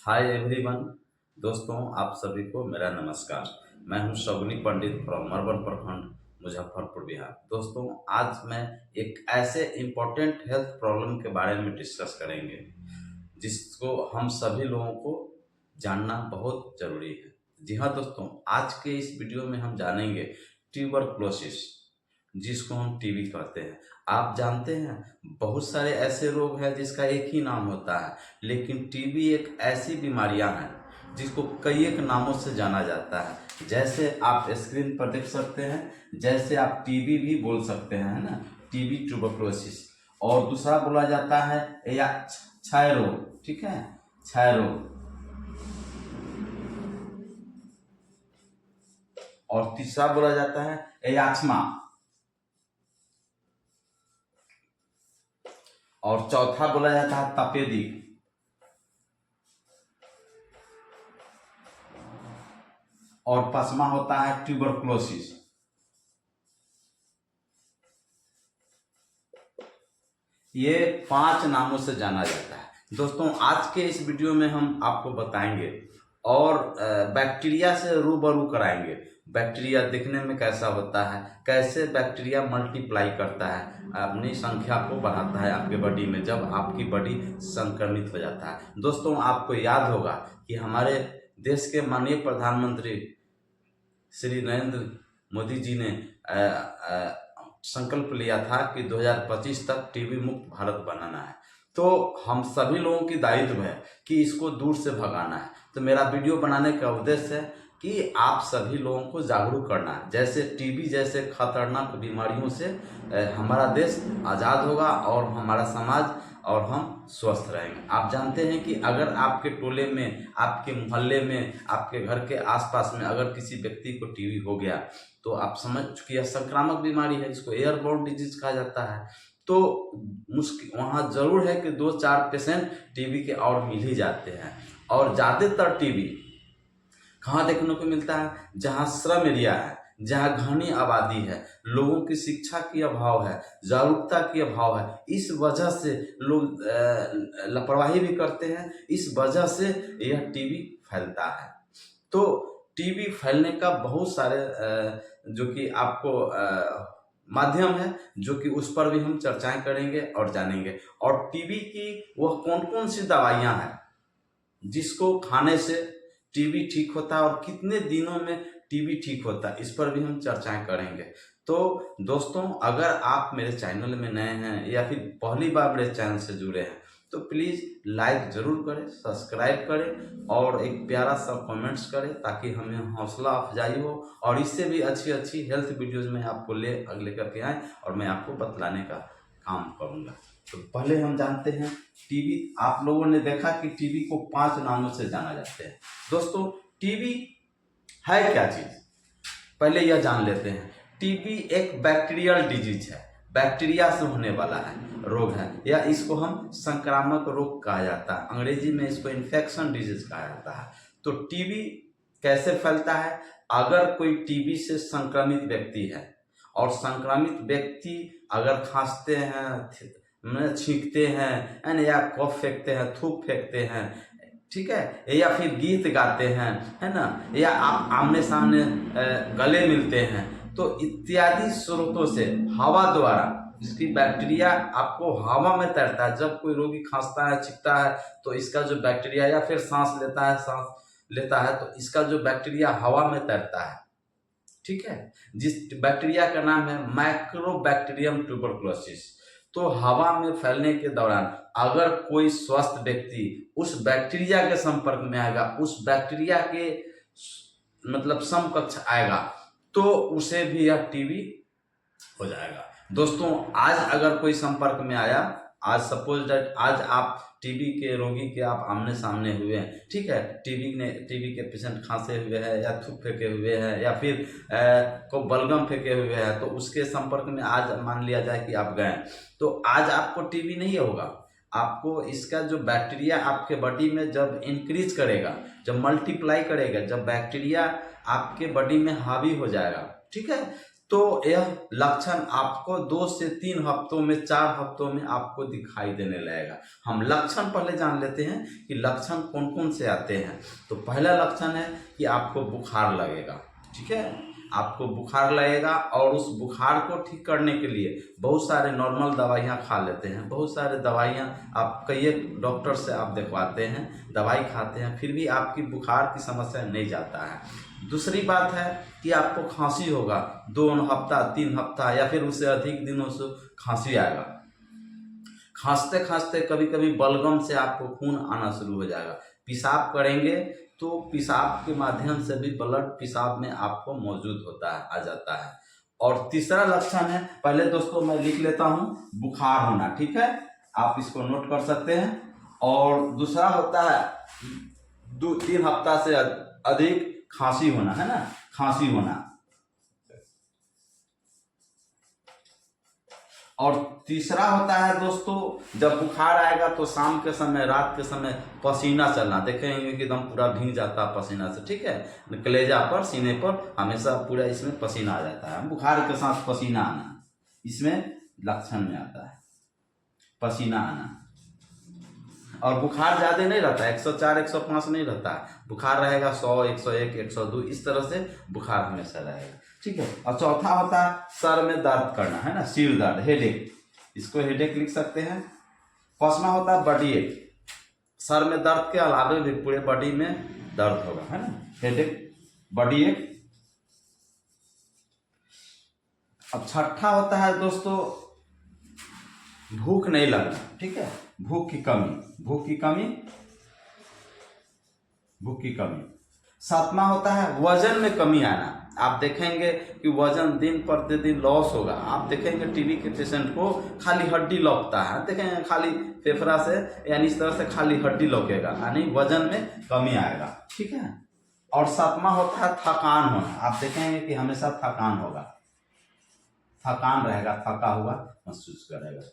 Hi everyone. दोस्तों, आप सभी को मेरा नमस्कार। मैं हूं शगुनी पंडित फ्रॉम मरवन प्रखंड, मुजफ्फरपुर, बिहार। दोस्तों, आज मैं एक ऐसे इम्पोर्टेंट हेल्थ प्रॉब्लम के बारे में डिस्कस करेंगे जिसको हम सभी लोगों को जानना बहुत जरूरी है। जी हाँ दोस्तों, आज के इस वीडियो में हम जानेंगे ट्यूबरकुलोसिस, जिसको हम टीबी कहते हैं। आप जानते हैं, बहुत सारे ऐसे रोग हैं जिसका एक ही नाम होता है, लेकिन टीबी एक ऐसी बीमारियां हैं जिसको कई एक नामों से जाना जाता है। जैसे आप स्क्रीन पर देख सकते हैं, जैसे आप टीबी भी बोल सकते हैं, है ना, टीबी ट्यूबरकुलोसिस। और दूसरा बोला जाता है या क्षय रोग, ठीक है, क्षय रोग। और तीसरा बोला जाता है एयाथमा। और चौथा बोला जाता है तपेदिक। और पांचवा होता है ट्यूबरकुलोसिस। ये 5 नामों से जाना जाता है। दोस्तों, आज के इस वीडियो में हम आपको बताएंगे और बैक्टीरिया से रूबरू कराएंगे। बैक्टीरिया दिखने में कैसा होता है, कैसे बैक्टीरिया मल्टीप्लाई करता है, अपनी संख्या को बढ़ाता है आपके बॉडी में जब आपकी बॉडी संक्रमित हो जाता है। दोस्तों, आपको याद होगा कि हमारे देश के माननीय प्रधानमंत्री श्री नरेंद्र मोदी जी ने संकल्प लिया था कि 2025 तक टीबी मुक्त भारत बनाना है। तो हम सभी लोगों की दायित्व है कि इसको दूर से भगाना है। तो मेरा वीडियो बनाने का उद्देश्य है कि आप सभी लोगों को जागरूक करना है। जैसे टीबी जैसे खतरनाक बीमारियों से हमारा देश आज़ाद होगा और हमारा समाज और हम स्वस्थ रहेंगे। आप जानते हैं कि अगर आपके टोले में, आपके मोहल्ले में, आपके घर के आसपास में अगर किसी व्यक्ति को टीबी हो गया तो आप समझ चुके हैं संक्रामक बीमारी है, इसको एयरबोर्न डिजीज कहा जाता है। तो मुश्किल वहाँ जरूर है कि 2-4 पेशेंट टीबी के और मिल ही जाते हैं। और ज़्यादातर टीबी कहाँ देखने को मिलता है? जहाँ श्रम एरिया है, जहाँ घनी आबादी है, लोगों की शिक्षा की अभाव है, जागरूकता की अभाव है। इस वजह से लोग लापरवाही भी करते हैं, इस वजह से यह टीबी फैलता है। तो टीबी फैलने का बहुत सारे जो कि आपको माध्यम है, जो कि उस पर भी हम चर्चाएं करेंगे और जानेंगे। और टीबी की वह कौन कौन सी दवाइयां हैं जिसको खाने से टीबी ठीक होता है और कितने दिनों में टीबी ठीक होता है, इस पर भी हम चर्चाएं करेंगे। तो दोस्तों, अगर आप मेरे चैनल में नए हैं या फिर पहली बार मेरे चैनल से जुड़े हैं तो प्लीज़ लाइक ज़रूर करें, सब्सक्राइब करें और एक प्यारा सा कमेंट्स करें ताकि हमें हौसला अफजाई हो और इससे भी अच्छी अच्छी हेल्थ वीडियोज़ में आपको लेकर के आएँ और मैं आपको बतलाने का काम करूँगा। तो पहले हम जानते हैं टीबी। आप लोगों ने देखा कि टीबी को 5 नामों से जाना जाता है। दोस्तों, टीबी है क्या चीज, पहले यह जान लेते हैं। टीबी एक बैक्टीरियल डिजीज है, बैक्टीरिया से होने वाला है रोग है, या इसको हम संक्रामक रोग कहा जाता है, अंग्रेजी में इसको इन्फेक्शन डिजीज कहा जाता है। तो टीबी कैसे फैलता है? अगर कोई टीबी से संक्रमित व्यक्ति है और संक्रमित व्यक्ति अगर खांसते हैं, छींकते हैं, या कफ फेंकते हैं, थूक फेंकते हैं, ठीक है, या फिर गीत गाते हैं, है ना, या आप आमने सामने गले मिलते हैं, तो इत्यादि स्रोतों से हवा द्वारा, जिसकी बैक्टीरिया आपको हवा में तैरता है। जब कोई रोगी खांसता है, छिकता है, तो इसका जो बैक्टीरिया, या फिर सांस लेता है तो इसका जो बैक्टीरिया हवा में तैरता है, ठीक है, जिस बैक्टीरिया का नाम है माइक्रोबैक्टीरियम ट्यूबरकुलोसिस। तो हवा में फैलने के दौरान अगर कोई स्वस्थ व्यक्ति उस बैक्टीरिया के संपर्क में आएगा, उस बैक्टीरिया के मतलब समकक्ष आएगा, तो उसे भी यह टीबी हो जाएगा। दोस्तों, आज अगर कोई संपर्क में आया, आज सपोज दैट आज आप टीबी के रोगी के आप आमने सामने हुए हैं, ठीक है, टीबी के पेशेंट खांसे हुए हैं या थूक फेंके हुए हैं या फिर को बलगम फेंके हुए हैं, तो उसके संपर्क में आज मान लिया जाए कि आप गए, तो आज आपको टीबी नहीं होगा। आपको इसका जो बैक्टीरिया आपके बॉडी में जब इंक्रीज करेगा, जब मल्टीप्लाई करेगा, जब बैक्टीरिया आपके बॉडी में हावी हो जाएगा, ठीक है, तो यह लक्षण आपको 2 से 3 हफ्तों में, 4 हफ्तों में आपको दिखाई देने लगेगा। हम लक्षण पहले जान लेते हैं कि लक्षण कौन कौन से आते हैं। तो पहला लक्षण है कि आपको बुखार लगेगा, ठीक है, आपको बुखार लगेगा और उस बुखार को ठीक करने के लिए बहुत सारे नॉर्मल दवाइयाँ खा लेते हैं, बहुत सारे दवाइयाँ आप कई डॉक्टर से आप दिखवाते हैं, दवाई खाते हैं, फिर भी आपकी बुखार की समस्या नहीं जाता है। दूसरी बात है कि आपको खांसी होगा, 2 हफ्ता 3 हफ्ता या फिर उससे अधिक दिनों से खांसी आएगा। खांसते खांसते कभी कभी बलगम से आपको खून आना शुरू हो जाएगा। पेशाब करेंगे तो पेशाब के माध्यम से भी ब्लड पेशाब में आपको मौजूद होता है, आ जाता है। और तीसरा लक्षण है, पहले दोस्तों मैं लिख लेता हूं, बुखार होना, ठीक है, आप इसको नोट कर सकते हैं। और दूसरा होता है 2-3 हफ्ता से अधिक खांसी होना, है ना, खांसी होना। और तीसरा होता है दोस्तों, जब बुखार आएगा तो शाम के समय, रात के समय पसीना चलना, देखेंगे कि एकदम पूरा भीग जाता है पसीना से, ठीक है, कलेजा पर, सीने पर हमेशा पूरा इसमें पसीना आ जाता है। बुखार के साथ पसीना आना इसमें लक्षण में आता है, पसीना आना। और बुखार ज़्यादा नहीं रहता है, 104 105 नहीं रहता है, बुखार रहेगा 100 101 102, इस तरह से बुखार हमेशा रहेगा, ठीक है। और चौथा होता है सर में दर्द करना, है ना, सिर दर्द, हेडेक, इसको हेडेक लिख सकते हैं। पांचवा होता है बॉडी एक, सर में दर्द के अलावे भी पूरे बॉडी में दर्द होगा, है ना, हेडेक, बॉडी एक। अब छठा होता है दोस्तों भूख नहीं लगना, ठीक है, भूख की कमी, भूख की कमी, भूख की कमी। सातवां होता है वजन में कमी आना, आप देखेंगे कि वजन दिन प्रतिदिन लॉस होगा। आप देखेंगे टीबी के पेशेंट को खाली हड्डी लौकता है, देखेंगे खाली फेफड़ा से, यानी इस तरह से खाली हड्डी लौकेगा, यानी वजन में कमी आएगा, ठीक है। और सातवां होता है थकान होना, आप देखेंगे कि हमेशा थकान होगा, थकान रहेगा, थका हुआ महसूस करेगा।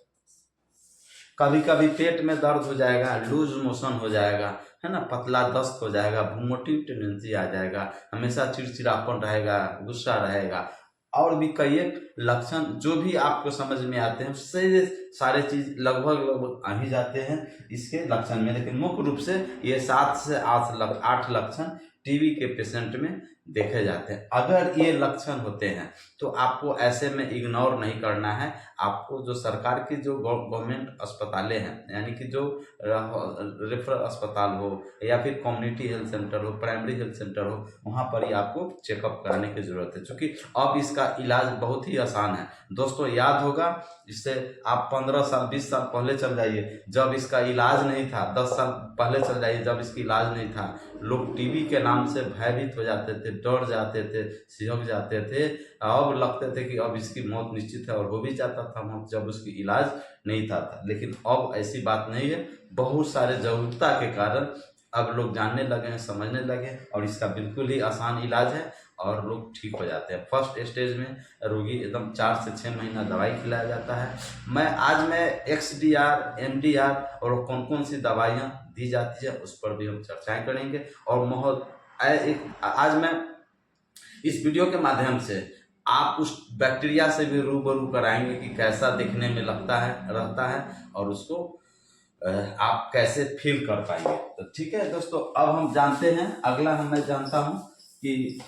कभी कभी पेट में दर्द हो जाएगा, लूज मोशन हो जाएगा, है ना, पतला दस्त हो जाएगा, वोमिटिंग टेंडेंसी आ जाएगा, हमेशा चिड़चिड़ापन रहेगा, गुस्सा रहेगा, और भी कई एक लक्षण जो भी आपको समझ में आते हैं, उससे सारे चीज लगभग आ ही जाते हैं इसके लक्षण में। लेकिन मुख्य रूप से ये 7 से 8 लक्षण टीबी के पेशेंट में देखे जाते हैं। अगर ये लक्षण होते हैं तो आपको ऐसे में इग्नोर नहीं करना है। आपको जो सरकार की जो गवर्नमेंट अस्पतालें हैं, यानी कि जो रेफरल अस्पताल हो या फिर कम्युनिटी हेल्थ सेंटर हो, प्राइमरी हेल्थ सेंटर हो, वहाँ पर ही आपको चेकअप कराने की ज़रूरत है, क्योंकि अब इसका इलाज बहुत ही आसान है। दोस्तों याद होगा, इससे आप 15 साल 20 साल पहले चल जाइए, जब इसका इलाज नहीं था, 10 साल पहले चल जाइए, जब इसका इलाज नहीं था, लोग टीबी के नाम से भयभीत हो जाते थे, डर जाते थे, सिहक जाते थे, अब लगते थे कि अब इसकी मौत निश्चित है, और हो भी जाता था मौत जब उसकी इलाज नहीं था। लेकिन अब ऐसी बात नहीं है, बहुत सारे जागरूकता के कारण अब लोग जानने लगे हैं, समझने लगे हैं, और इसका बिल्कुल ही आसान इलाज है और लोग ठीक हो जाते हैं। फर्स्ट स्टेज में रोगी एकदम 4 से 6 महीना दवाई खिलाया जाता है। आज मैं XDR MDR और कौन कौन सी दवाइयाँ दी जाती है उस पर भी हम चर्चाएं करेंगे। और आज मैं इस वीडियो के माध्यम से आप उस बैक्टीरिया से भी रूबरू कराएंगे कि कैसा दिखने में रहता है और उसको आप कैसे फील कर पाएंगे। तो ठीक है दोस्तों, अब हम जानते हैं, अगला मैं जानता हूं कि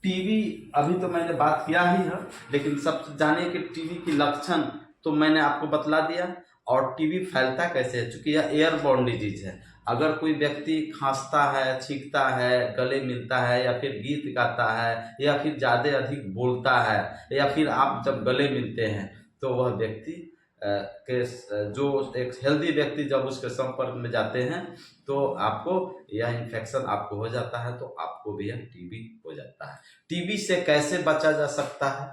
टीबी, अभी तो मैंने बात किया ही है, लेकिन सब जानिए कि टीबी की लक्षण तो मैंने आपको बतला दिया, और टीबी फैलता कैसे है, चूंकि यह एयरबॉर्न डिजीज है। अगर कोई व्यक्ति खांसता है, छींकता है, गले मिलता है, या फिर गीत गाता है, या फिर ज़्यादा अधिक बोलता है, या फिर आप जब गले मिलते हैं तो वह व्यक्ति जो एक हेल्दी व्यक्ति जब उसके संपर्क में जाते हैं तो आपको यह इन्फेक्शन आपको हो जाता है, तो आपको भी यह टीबी हो जाता है। टीबी से कैसे बचा जा सकता है,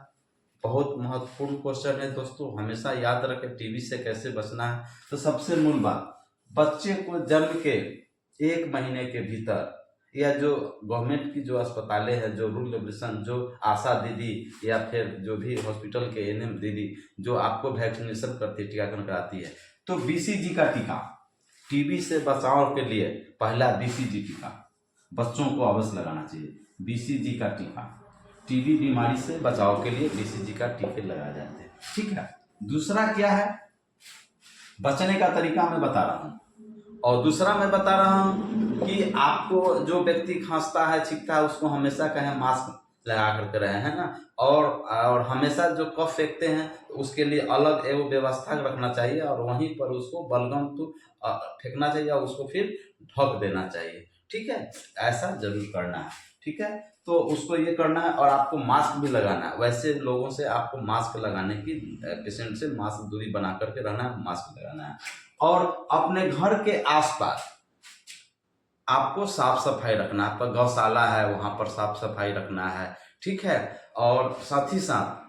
बहुत महत्वपूर्ण क्वेश्चन है दोस्तों, हमेशा याद रखें टीबी से कैसे बचना है। तो सबसे मूल बात, बच्चे को जन्म के 1 महीने के भीतर, या जो गवर्नमेंट की जो अस्पतालें हैं, जो रूरल रेगुलेशन, जो आशा दीदी या फिर जो भी हॉस्पिटल के ANM दीदी जो आपको वैक्सीनेशन करती है, टीकाकरण कराती है, तो BCG का टीका, टीबी से बचाव के लिए पहला BCG टीका बच्चों को अवश्य लगाना चाहिए, BCG का टीका। टीबी बीमारी से बचाव के लिए बीसीजी का टीके लगाए जाते हैं। ठीक है, दूसरा क्या है, बचने का तरीका मैं बता रहा हूँ। और दूसरा मैं बता रहा हूँ कि आपको जो व्यक्ति खांसता है छींकता है उसको हमेशा कहें मास्क लगा करके रहे, है ना। और हमेशा जो कफ फेंकते हैं तो उसके लिए अलग एवं व्यवस्था रखना चाहिए और वहीं पर उसको बलगम तो फेंकना चाहिए और उसको फिर ढक देना चाहिए। ठीक है, ऐसा जरूर करना है। ठीक है, तो उसको ये करना है और आपको मास्क भी लगाना है। वैसे लोगों से आपको मास्क लगाने की, पेशेंट से मास्क दूरी बना करके रहना है, मास्क लगाना है। और अपने घर के आसपास आपको साफ सफाई रखना है। आपका गौशाला है वहां पर साफ सफाई रखना है। ठीक है, और साथ ही साथ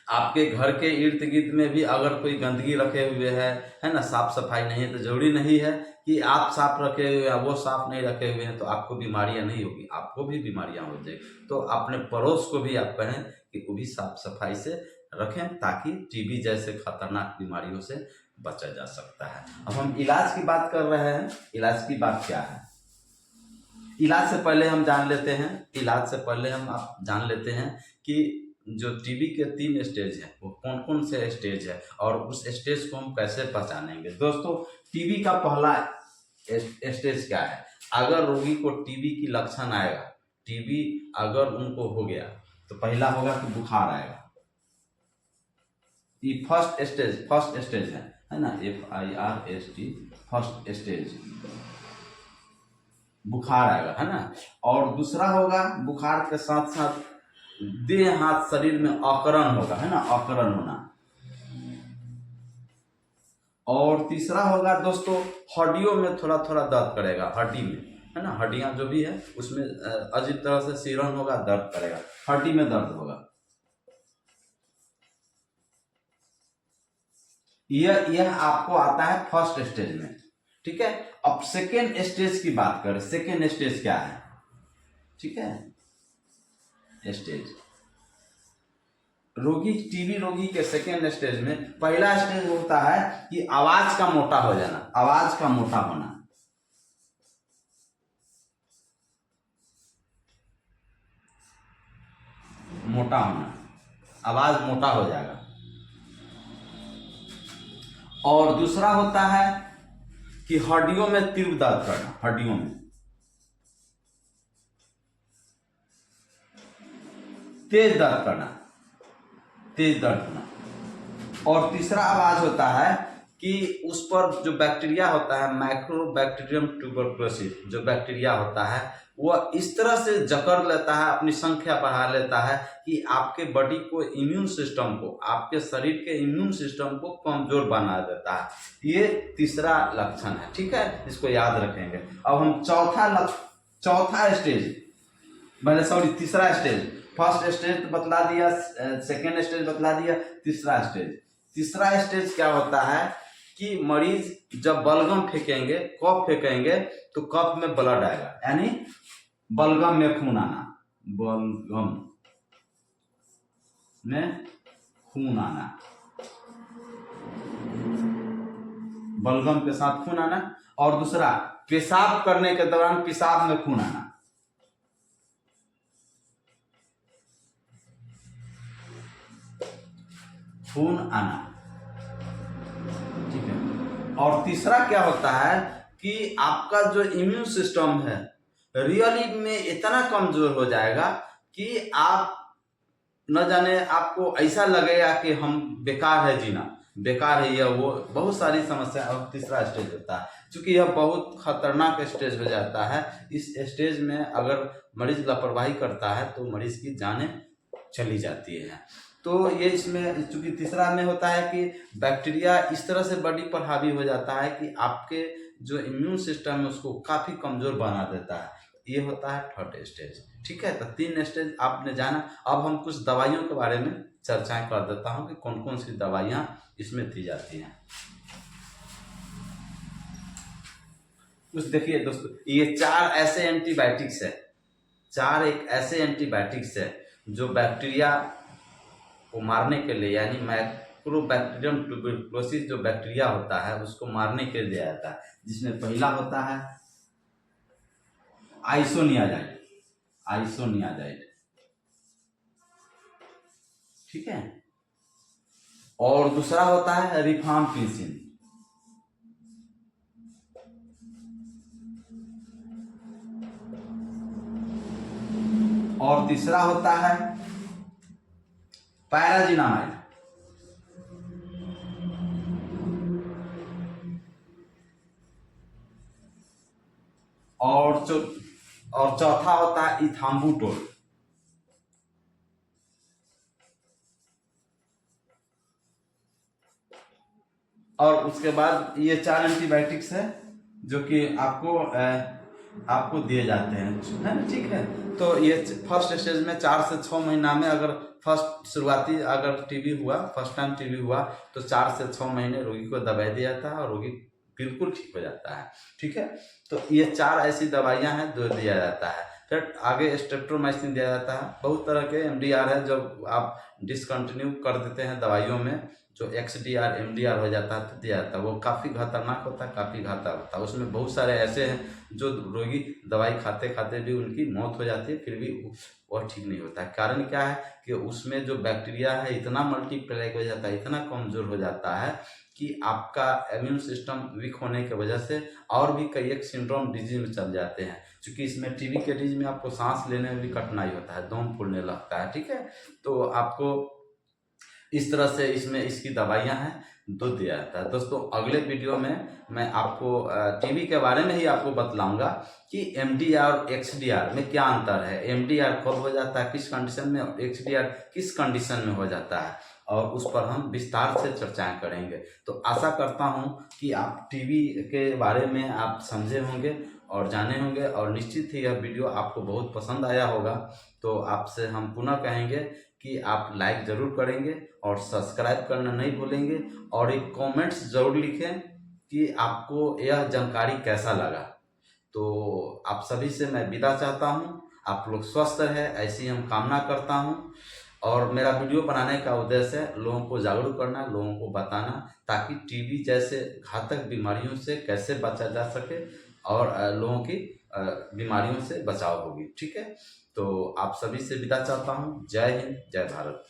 आपके घर के इर्द गिर्द में भी अगर कोई गंदगी रखे हुए है ना, साफ सफाई नहीं है, तो जरूरी नहीं है कि आप साफ रखे हुए हैं वो साफ नहीं रखे हुए हैं तो आपको बीमारियां नहीं होगी, आपको भी बीमारियां हो जाएगी। तो अपने पड़ोस को भी आप कहें कि वो भी साफ सफाई से रखें ताकि टीबी जैसे खतरनाक बीमारियों से बचा जा सकता है। अब हम इलाज की बात कर रहे हैं। इलाज की बात क्या है, इलाज से पहले हम जान लेते हैं, इलाज से पहले हम आप जान लेते हैं कि जो टीबी के 3 स्टेज हैं वो कौन कौन से स्टेज है और उस स्टेज को हम कैसे पहचानेंगे। दोस्तों, टीबी का पहला स्टेज क्या है, अगर रोगी को टीबी की लक्षण आएगा, टीबी अगर उनको हो गया तो पहला होगा कि बुखार आएगा। ये फर्स्ट स्टेज है ना, FIRST, फर्स्ट स्टेज बुखार आएगा, है ना। और दूसरा होगा बुखार के साथ साथ देह हाथ शरीर में अकड़न होगा, है ना, अकड़न होना। और तीसरा होगा दोस्तों, हड्डियों में थोड़ा थोड़ा दर्द करेगा, हड्डी में, है ना, हड्डियां जो भी है उसमें अजीब तरह से सीरन होगा, दर्द करेगा, हड्डी में दर्द होगा। यह आपको आता है फर्स्ट स्टेज में। ठीक है, अब सेकेंड स्टेज की बात करें, सेकेंड स्टेज क्या है। ठीक है, स्टेज रोगी, टीबी रोगी के सेकेंड स्टेज में पहला स्टेज होता है कि आवाज का मोटा हो जाना, आवाज का मोटा होना। मोटा होना, आवाज मोटा हो जाएगा। और दूसरा होता है कि हड्डियों में तीव्र दर्द करना, हड्डियों में तेज दर्द करना, तेज दर्द होना। और तीसरा आवाज होता है कि उस पर जो बैक्टीरिया होता है, माइक्रोबैक्टीरियम ट्यूबरकुलोसिस जो बैक्टीरिया होता है वह इस तरह से जकड़ लेता है, अपनी संख्या बढ़ा लेता है कि आपके बॉडी को, इम्यून सिस्टम को, आपके शरीर के इम्यून सिस्टम को कमजोर बना देता है। ये तीसरा लक्षण है। ठीक है, इसको याद रखेंगे। अब हम चौथा स्टेज, मैंने सॉरी तीसरा स्टेज, फर्स्ट स्टेज बतला दिया, सेकेंड स्टेज बतला दिया, तीसरा स्टेज क्या होता है कि मरीज जब बलगम फेंकेंगे, कफ फेंकेंगे तो कफ में ब्लड आएगा, यानी बलगम में खून आना, बलगम में खून आना, बलगम के साथ खून आना। और दूसरा, पेशाब करने के दौरान पेशाब में खून आना। खून आना, ठीक है। और तीसरा क्या होता है कि आपका जो इम्यून सिस्टम है रियली में इतना कमजोर हो जाएगा कि आप न जाने, आपको ऐसा लगेगा कि हम बेकार है जीना, बेकार है, यह वो बहुत सारी समस्या। और तीसरा स्टेज होता है, क्योंकि यह बहुत खतरनाक स्टेज हो जाता है। इस स्टेज में अगर मरीज लापरवाही करता है तो मरीज की जानें चली जाती है। तो ये इसमें चूंकि तीसरा में होता है कि बैक्टीरिया इस तरह से बॉडी पर हावी हो जाता है कि आपके जो इम्यून सिस्टम है उसको काफी कमजोर बना देता है। ये होता है थर्ड स्टेज। ठीक है, तो 3 स्टेज आपने जाना। अब हम कुछ दवाइयों के बारे में चर्चाएं कर देता हूं कि कौन कौन सी दवाइयां इसमें दी जाती हैं। कुछ देखिए दोस्तों, ये 4 ऐसे एंटीबायोटिक्स है, 4 एक ऐसे एंटीबायोटिक्स है जो बैक्टीरिया को मारने के लिए, यानी माइक्रोबैक्टीरियम ट्यूबरकुलोसिस जो बैक्टीरिया होता है उसको मारने के लिए आता है। जिसमें पहला होता है आइसोनियाजाइड, आइसोनियाजाइड, ठीक है। और दूसरा होता है रिफाम्पिसिन। और तीसरा होता है पैराजिनामाइड। और चौथा होता है इथाम्बुटोल। और उसके बाद ये 4 एंटीबायोटिक्स है जो कि आपको दिए जाते हैं, है ना, ठीक है। तो ये फर्स्ट स्टेज में 4 से 6 महीना में, अगर शुरुआती अगर टीबी हुआ, फर्स्ट टाइम टीबी हुआ, तो 4 से 6 महीने रोगी को दवाई दिया जाता है और रोगी बिल्कुल ठीक हो जाता है, ठीक है। तो ये 4 ऐसी दवाइयां हैं जो दिया जाता है। फिर आगे स्ट्रेप्टोमाइसिन दिया जाता है। बहुत तरह के एमडीआर है जो आप डिसकंटिन्यू कर देते हैं दवाइयों में, जो एक्सडीआर एमडीआर हो जाता है तो दिया जाता है। वो काफ़ी खतरनाक होता है, काफ़ी घातक होता है। उसमें बहुत सारे ऐसे हैं जो रोगी दवाई खाते खाते भी उनकी मौत हो जाती है, फिर भी वह ठीक नहीं होता है। कारण क्या है कि उसमें जो बैक्टीरिया है इतना मल्टीप्लाई हो जाता है, इतना कमज़ोर हो जाता है कि आपका इम्यून सिस्टम वीक होने की वजह से और भी कई एक सिंड्रोम डिजीज में चल जाते हैं। क्योंकि इसमें टीबी के डिजीज में आपको सांस लेने में भी कठिनाई होता है, दम फूलने लगता है, ठीक है। तो आपको इस तरह से इसमें इसकी दवाइयां हैं, दो दिया जाता है। दोस्तों अगले वीडियो में मैं आपको टीबी के बारे में ही आपको बतलाऊंगा कि एमडीआर और एक्सडीआर में क्या अंतर है, एमडीआर कब हो जाता है, किस कंडीशन में, और एक्सडीआर किस कंडीशन में हो जाता है, और उस पर हम विस्तार से चर्चाएं करेंगे। तो आशा करता हूं कि आप टीबी के बारे में आप समझे होंगे और जाने होंगे, और निश्चित ही यह वीडियो आपको बहुत पसंद आया होगा। तो आपसे हम पुनः कहेंगे कि आप लाइक ज़रूर करेंगे और सब्सक्राइब करना नहीं भूलेंगे, और एक कमेंट्स ज़रूर लिखें कि आपको यह जानकारी कैसा लगा। तो आप सभी से मैं विदा चाहता हूं। आप लोग स्वस्थ रहे, ऐसी हम कामना करता हूं। और मेरा वीडियो बनाने का उद्देश्य है लोगों को जागरूक करना, लोगों को बताना, ताकि टीबी जैसे घातक बीमारियों से कैसे बचा जा सके और लोगों की बीमारियों से बचाव होगी, ठीक है। तो आप सभी से विदा चाहता हूँ। जय हिंद, जय भारत।